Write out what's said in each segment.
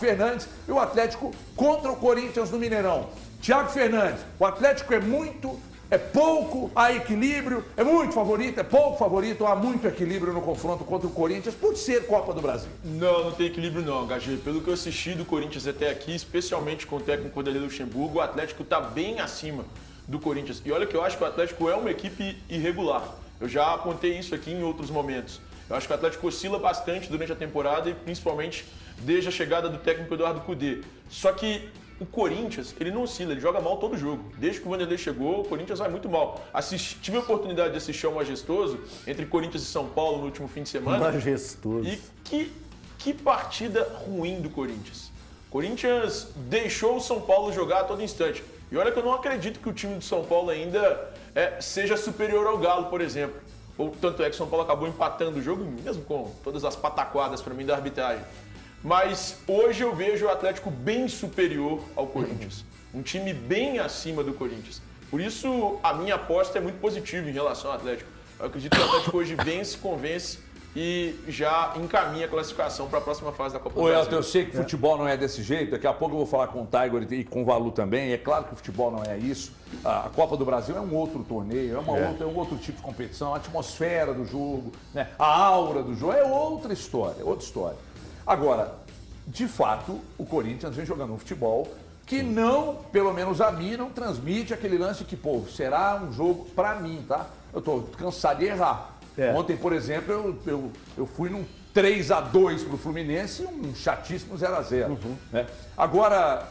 Fernandes e o Atlético contra o Corinthians no Mineirão. Thiago Fernandes, o Atlético é pouco, há equilíbrio, é muito favorito, é pouco favorito, há muito equilíbrio no confronto contra o Corinthians por ser Copa do Brasil. Não tem equilíbrio não, HG. Pelo que eu assisti do Corinthians até aqui, especialmente com o técnico Vanderlei Luxemburgo, o Atlético está bem acima do Corinthians. E olha que eu acho que o Atlético é uma equipe irregular. Eu já apontei isso aqui em outros momentos. Eu acho que o Atlético oscila bastante durante a temporada e principalmente desde a chegada do técnico Eduardo Cudê. Só que o Corinthians, ele não oscila, ele joga mal todo jogo. Desde que o Vanderlei chegou, o Corinthians vai muito mal. Tive a oportunidade de assistir ao Majestoso, entre Corinthians e São Paulo no último fim de semana. Majestoso. E que partida ruim do Corinthians. O Corinthians deixou o São Paulo jogar a todo instante. E olha que eu não acredito que o time do São Paulo ainda seja superior ao Galo, por exemplo. Tanto é que o São Paulo acabou empatando o jogo, mesmo com todas as pataquadas para mim da arbitragem. Mas hoje eu vejo o Atlético bem superior ao Corinthians. Um time bem acima do Corinthians. Por isso, a minha aposta é muito positiva em relação ao Atlético. Eu acredito que o Atlético hoje vence, convence e já encaminha a classificação para a próxima fase da Copa do Brasil. Elton, eu sei que futebol não é desse jeito. Daqui a pouco eu vou falar com o Tiger e com o Valu também. É claro que o futebol não é isso. A Copa do Brasil é um outro torneio, é um outro tipo de competição. A atmosfera do jogo, né? A aura do jogo é outra história, Agora, de fato, o Corinthians vem jogando um futebol que não, pelo menos a mim, não transmite aquele lance que, pô, será um jogo pra mim, tá? Eu tô cansado de errar. Ontem, por exemplo, eu fui num 3-2 pro Fluminense e um chatíssimo 0-0. Né? Agora,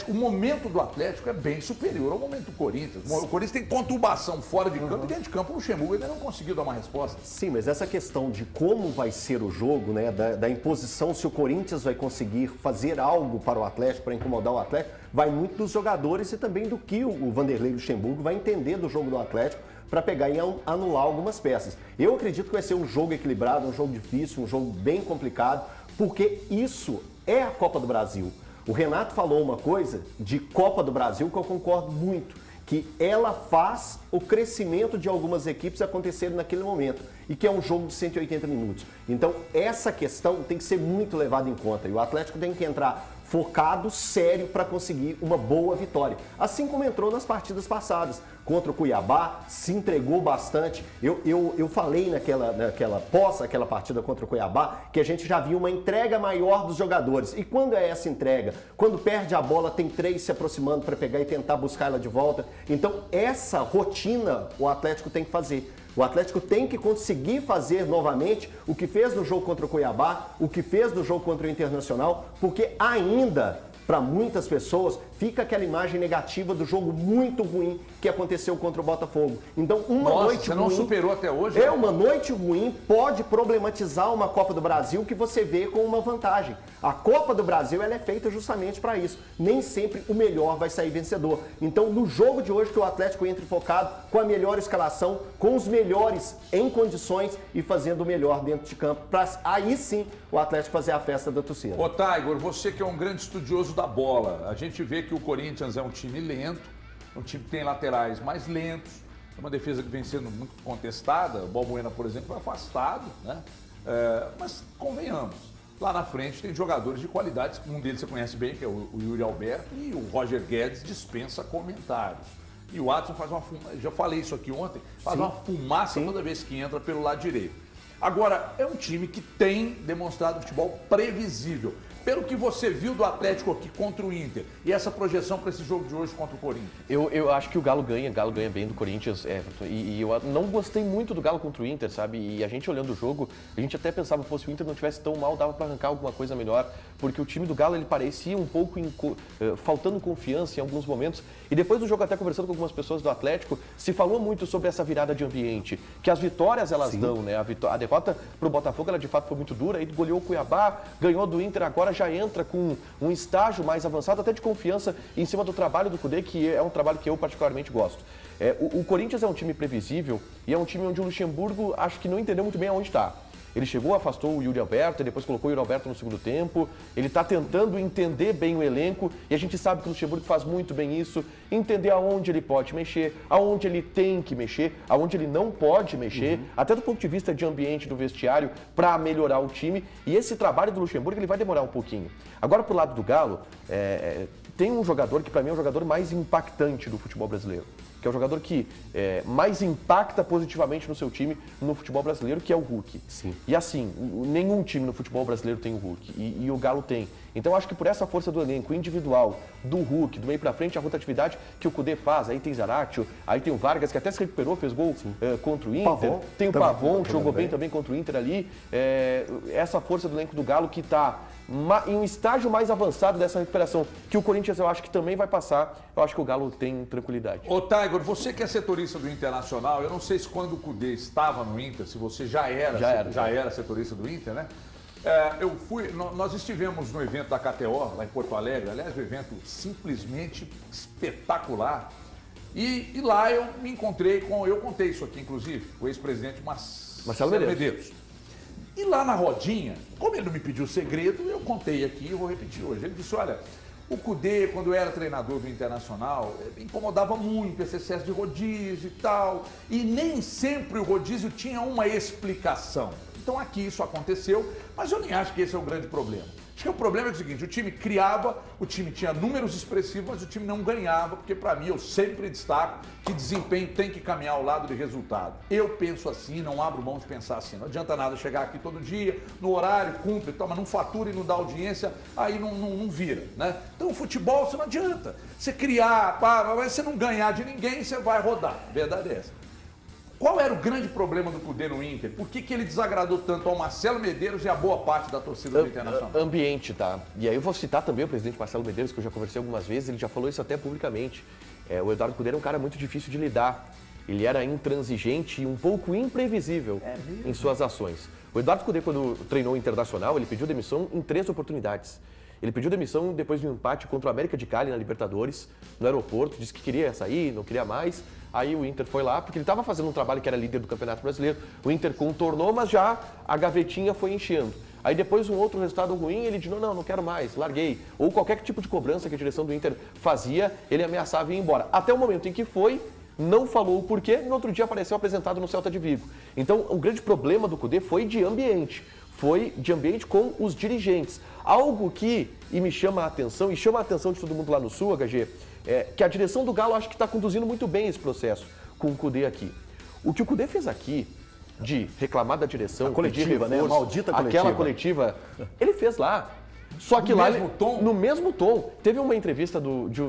o momento do Atlético é bem superior ao momento do Corinthians. O Corinthians tem conturbação fora de campo e dentro de campo o Luxemburgo ainda não conseguiu dar uma resposta. Sim, mas essa questão de como vai ser o jogo, né, da imposição, se o Corinthians vai conseguir fazer algo para o Atlético, para incomodar o Atlético, vai muito dos jogadores e também do que o Vanderlei Luxemburgo vai entender do jogo do Atlético para pegar e anular algumas peças. Eu acredito que vai ser um jogo equilibrado, um jogo difícil, um jogo bem complicado, porque isso é a Copa do Brasil. O Renato falou uma coisa de Copa do Brasil que eu concordo muito, que ela faz o crescimento de algumas equipes acontecerem naquele momento, e que é um jogo de 180 minutos. Então, essa questão tem que ser muito levada em conta, e o Atlético tem que entrar focado, sério, para conseguir uma boa vitória. Assim como entrou nas partidas passadas, contra o Cuiabá, se entregou bastante. Eu falei aquela partida contra o Cuiabá, que a gente já viu uma entrega maior dos jogadores. E quando é essa entrega? Quando perde a bola, tem 3 se aproximando para pegar e tentar buscar ela de volta. Então, essa rotina o Atlético tem que fazer. O Atlético tem que conseguir fazer novamente o que fez no jogo contra o Cuiabá, o que fez no jogo contra o Internacional, porque ainda, para muitas pessoas, fica aquela imagem negativa do jogo muito ruim que aconteceu contra o Botafogo. Então, noite você não superou até hoje? Uma noite ruim pode problematizar uma Copa do Brasil que você vê com uma vantagem. A Copa do Brasil ela é feita justamente para isso. Nem sempre o melhor vai sair vencedor. Então, no jogo de hoje, que o Atlético entre focado, com a melhor escalação, com os melhores em condições e fazendo o melhor dentro de campo, para aí sim o Atlético fazer a festa da torcida. Ô, Tiger, você que é um grande estudioso da bola, a gente vê que o Corinthians é um time lento, um time que tem laterais mais lentos, é uma defesa que vem sendo muito contestada. O Balbuena, por exemplo, foi afastado, né? Mas convenhamos, lá na frente tem jogadores de qualidade, um deles você conhece bem, que é o Yuri Alberto, e o Roger Guedes dispensa comentários. E o Adson faz uma fumaça, já falei isso aqui ontem, faz uma fumaça toda vez que entra pelo lado direito. Agora, é um time que tem demonstrado futebol previsível. Pelo que você viu do Atlético aqui contra o Inter e essa projeção para esse jogo de hoje contra o Corinthians? Eu acho que o Galo ganha bem do Corinthians, Everton, e eu não gostei muito do Galo contra o Inter, sabe? E a gente olhando o jogo, a gente até pensava, pô, se o Inter não tivesse tão mal, dava para arrancar alguma coisa melhor, porque o time do Galo, ele parecia um pouco faltando confiança em alguns momentos, e depois do jogo, até conversando com algumas pessoas do Atlético, se falou muito sobre essa virada de ambiente, que as vitórias elas dão, né? A derrota pro Botafogo, ela de fato foi muito dura, aí goleou o Cuiabá, ganhou do Inter, agora já entra com um estágio mais avançado, até de confiança em cima do trabalho do Cudê, que é um trabalho que eu particularmente gosto. O Corinthians é um time previsível e é um time onde o Luxemburgo acho que não entendeu muito bem aonde está. Ele chegou, afastou o Yuri Alberto, depois colocou o Yuri Alberto no segundo tempo. Ele está tentando entender bem o elenco e a gente sabe que o Luxemburgo faz muito bem isso, entender aonde ele pode mexer, aonde ele tem que mexer, aonde ele não pode mexer, até do ponto de vista de ambiente do vestiário, para melhorar o time. E esse trabalho do Luxemburgo ele vai demorar um pouquinho. Agora, pro lado do Galo, tem um jogador que para mim é o jogador mais impactante do futebol brasileiro, que é o jogador que mais impacta positivamente no seu time no futebol brasileiro, que é o Hulk. Sim. E assim, nenhum time no futebol brasileiro tem o Hulk, e o Galo tem. Então acho que por essa força do elenco individual, do Hulk, do meio pra frente, a rotatividade que o Cudê faz, aí tem Zaratio, aí tem o Vargas, que até se recuperou, fez gol contra o Inter, Pavon, tem o também, Pavon, que jogou bem também contra o Inter ali. Essa força do elenco do Galo que está em um estágio mais avançado dessa recuperação, que o Corinthians eu acho que também vai passar, eu acho que o Galo tem tranquilidade. Ô, Tiger, você que é setorista do Internacional, eu não sei se quando o Cudê estava no Inter, se você já era setorista do Inter, né? Nós estivemos no evento da KTO, lá em Porto Alegre, aliás, um evento simplesmente espetacular. E lá eu me encontrei eu contei isso aqui, inclusive, o ex-presidente Marcelo Medeiros. E lá na rodinha, como ele não me pediu segredo, eu contei aqui e vou repetir hoje. Ele disse, olha, o Cudê, quando eu era treinador do Internacional, me incomodava muito esse excesso de rodízio e tal. E nem sempre o rodízio tinha uma explicação. Então aqui isso aconteceu, mas eu nem acho que esse é o grande problema. Acho que o problema é o seguinte, o time criava, o time tinha números expressivos, mas o time não ganhava, porque para mim eu sempre destaco que desempenho tem que caminhar ao lado de resultado. Eu penso assim, não abro mão de pensar assim. Não adianta nada chegar aqui todo dia, no horário, cumpre, toma, não fatura e não dá audiência, aí não vira, né? Então o futebol você não adianta. Você criar, mas você não ganhar de ninguém, você vai rodar. A verdade é essa. Qual era o grande problema do Cudê no Inter? Por que ele desagradou tanto ao Marcelo Medeiros e a boa parte da torcida do Internacional? Ambiente, tá? E aí eu vou citar também o presidente Marcelo Medeiros, que eu já conversei algumas vezes, ele já falou isso até publicamente. O Eduardo Cudê era um cara muito difícil de lidar. Ele era intransigente e um pouco imprevisível em suas ações. O Eduardo Cudê, quando treinou o Internacional, ele pediu demissão em 3 oportunidades. Ele pediu demissão depois de um empate contra o América de Cali na Libertadores, no aeroporto, disse que queria sair, não queria mais. Aí o Inter foi lá, porque ele estava fazendo um trabalho que era líder do Campeonato Brasileiro. O Inter contornou, mas já a gavetinha foi enchendo. Aí depois um outro resultado ruim, ele disse, não quero mais, larguei. Ou qualquer tipo de cobrança que a direção do Inter fazia, ele ameaçava ir embora. Até o momento em que foi, não falou o porquê, no outro dia apareceu apresentado no Celta de Vigo. Então o grande problema do Cudê foi de ambiente. Foi de ambiente com os dirigentes. Algo que me chama a atenção, e chama a atenção de todo mundo lá no Sul, HG, que a direção do Galo acho que está conduzindo muito bem esse processo com o Cudê aqui. O que o Cudê fez aqui, de reclamar da direção, a coletiva, pedir reforço, né? A maldita coletiva. Aquela coletiva, ele fez lá. Só que lá, no mesmo tom, teve uma entrevista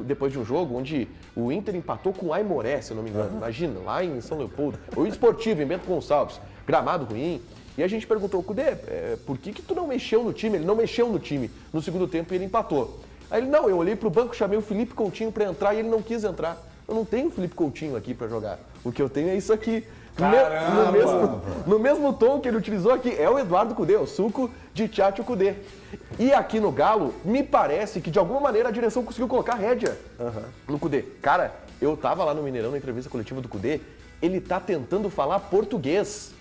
depois de um jogo onde o Inter empatou com o Aimoré, se eu não me engano. Imagina, lá em São Leopoldo. O Esportivo, em Bento Gonçalves, gramado ruim. E a gente perguntou, Cudê, por que tu não mexeu no time? Ele não mexeu no time no segundo tempo e ele empatou. Aí ele, não, eu olhei pro banco, chamei o Felipe Coutinho para entrar e ele não quis entrar. Eu não tenho o Felipe Coutinho aqui para jogar. O que eu tenho é isso aqui. No mesmo tom que ele utilizou aqui, é o Eduardo Cudê, o suco de Tchatcho Cudê. E aqui no Galo, me parece que de alguma maneira a direção conseguiu colocar rédea no Cudê. Cara, eu tava lá no Mineirão na entrevista coletiva do Cudê, ele tá tentando falar português.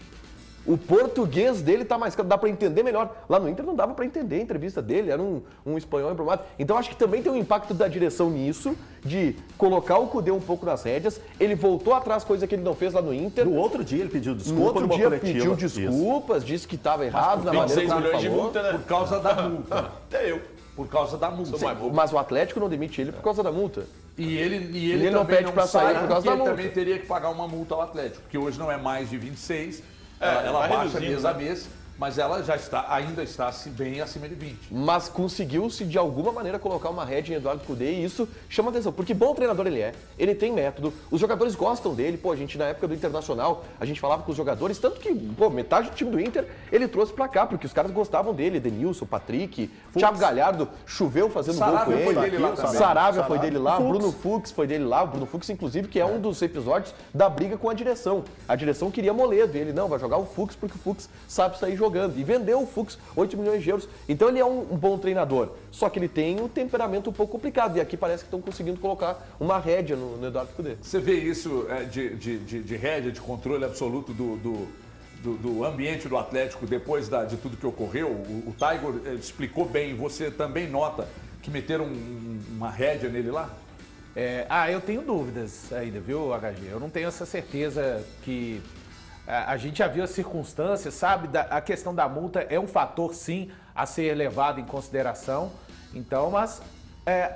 O português dele tá mais claro, dá para entender melhor. Lá no Inter não dava para entender a entrevista dele, era um espanhol embromado. Então acho que também tem um impacto da direção nisso, de colocar o Cudê um pouco nas rédeas. Ele voltou atrás, coisa que ele não fez lá no Inter. No outro dia ele pediu desculpa. No outro dia pediu desculpas, disse que estava errado na maneira como ele falou. Multa, né? Por causa da multa. Até eu. Por causa da multa. Mas o Atlético não demite ele por causa da multa. E ele não pede para sair por causa da multa. Ele também teria que pagar uma multa ao Atlético, porque hoje não é mais de 26. Ela baixa mês a mês, mas ela já ainda está bem acima de 20. Mas conseguiu-se, de alguma maneira, colocar uma rédea em Eduardo Cudê e isso chama atenção, porque bom treinador ele é, ele tem método, os jogadores gostam dele, a gente na época do Internacional, a gente falava com os jogadores, tanto que, metade do time do Inter ele trouxe pra cá, porque os caras gostavam dele, Denilson, Patrick, Thiago Galhardo choveu fazendo gol com ele. Saravia foi dele lá, Bruno Fux foi dele lá, o Bruno Fux, inclusive, que é um dos episódios da briga com a direção. A direção queria Moledo, ele não, vai jogar o Fux porque o Fux sabe sair jogando. E vendeu o Fux 8 milhões de euros. Então ele é um bom treinador. Só que ele tem um temperamento um pouco complicado. E aqui parece que estão conseguindo colocar uma rédea no Eduardo Cudê. Você vê isso de rédea, de controle absoluto do ambiente do Atlético depois de tudo que ocorreu. O Tiger explicou bem, você também nota que meteram uma rédea nele lá? Eu tenho dúvidas ainda, viu, HG? Eu não tenho essa certeza que... A gente já viu as circunstâncias, sabe? A questão da multa é um fator, sim, a ser levado em consideração. Então, mas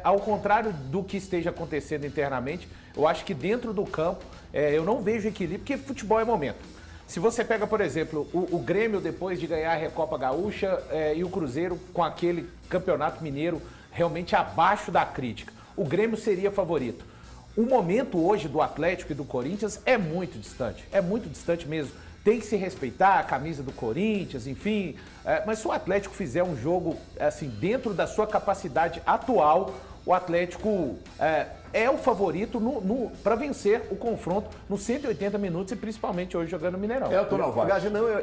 ao contrário do que esteja acontecendo internamente, eu acho que dentro do campo eu não vejo equilíbrio, porque futebol é momento. Se você pega, por exemplo, o Grêmio depois de ganhar a Recopa Gaúcha e o Cruzeiro com aquele campeonato mineiro realmente abaixo da crítica, o Grêmio seria favorito. O momento hoje do Atlético e do Corinthians é muito distante mesmo. Tem que se respeitar a camisa do Corinthians, enfim. Mas se o Atlético fizer um jogo assim dentro da sua capacidade atual, o Atlético é o favorito para vencer o confronto nos 180 minutos e principalmente hoje jogando no Mineirão.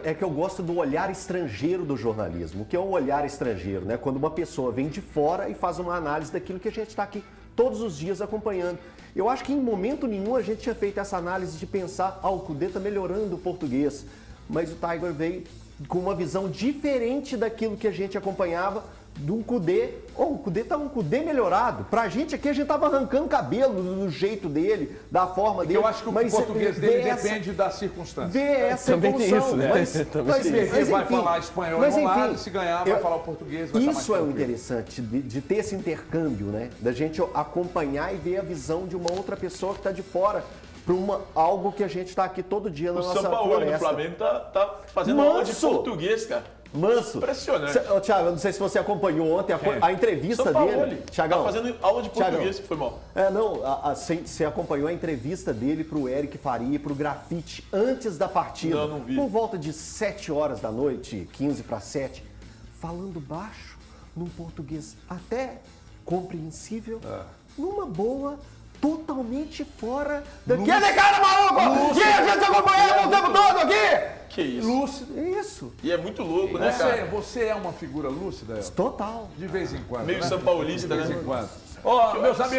É que eu gosto do olhar estrangeiro do jornalismo. O que é um olhar estrangeiro, né? Quando uma pessoa vem de fora e faz uma análise daquilo que a gente está aqui todos os dias acompanhando. Eu acho que em momento nenhum a gente tinha feito essa análise de pensar, o Kudê está melhorando o português. Mas o Tiger veio com uma visão diferente daquilo que a gente acompanhava do Kudê. O Kudê tá um Kudê melhorado. Pra gente aqui, a gente tava arrancando cabelo do jeito dele, da forma dele. Eu acho que o português dele depende da circunstância. Vê essa Também tem evolução. isso, né? Mas Ele vai falar espanhol enrolado, se ganhar, vai falar o português, vai estar mais isso é o tranquilo. interessante, de ter esse intercâmbio, né? Da gente acompanhar e ver a visão de uma outra pessoa que está de fora para algo que a gente está aqui todo dia na O nossa São Paulo do floresta. Flamengo tá fazendo aula de português, cara. Manso. Impressionante. Thiago, eu não sei se você acompanhou ontem a entrevista São Paulo, dele. Thiagão, tá fazendo aula de português, Thiagão, foi mal. Você acompanhou a entrevista dele pro Eric Faria e pro Grafite antes da partida. Não vi. Por volta de 7 horas da noite, 15 para 7, falando baixo, num português até compreensível, numa boa, totalmente fora daqui. Ele cara maluco! Que a gente acompanhou o tempo todo aqui! Que isso. Lúcido. Isso. E é muito louco, né, cara? Você é uma figura lúcida, El? Total. De vez em quando. Meio né? São Paulista, De vez né? em quando. Ó, meus amigos.